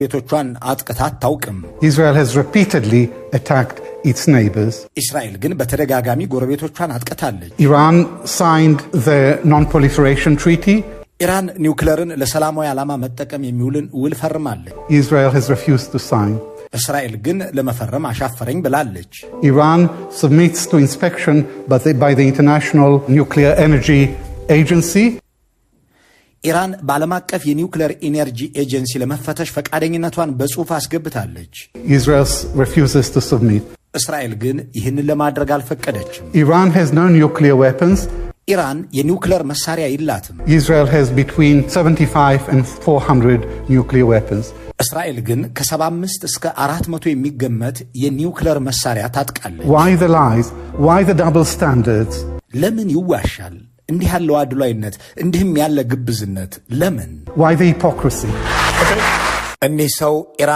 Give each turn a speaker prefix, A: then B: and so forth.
A: ቤቶቿን አጥቅታ አታውቅም።
B: Israel has repeatedly attacked its neighbors.
A: እስራኤል ግን በተደጋጋሚ ጎረቤቶቿን አጥቅታለች።
B: Iran signed the non-proliferation treaty.
A: ኢራን ኒውክሌርን ለሰላማዊ ዓላማ መጠቀም የሚውልን ውል ፈርማለች።
B: Israel has refused to sign.
A: እስራኤል ግን ለመፈረም አሻፈረኝ ብላለች።
B: Iran submits to inspection by the International Nuclear Energy Agency.
A: ኢራን በዓለም አቀፍ የኒውክሌር ኢነርጂ ኤጀንሲ ለመፈተሽ ፈቃደኝነቷን በጽሑፍ አስገብታለች።
B: Israel refuses to submit.
A: እስራኤል ግን ይህንን ለማድረግ አልፈቀደችም።
B: Iran has no nuclear weapons.
A: ኢራን የኒውክሌር መሳሪያ የላትም።
B: Israel has between 75 and 400 nuclear weapons.
A: እስራኤል ግን ከ75 እስከ 400 የሚገመት የኒውክሌር መሳሪያ ታጥቃለች።
B: Why the lies? Why the double standards?
A: ለምን ይዋሻል? እንዲህ ያለው አድሏይነት፣ እንዲህም ያለ ግብዝነት ለምን?
B: Why the hypocrisy?
A: እኒህ ሰው ኢራን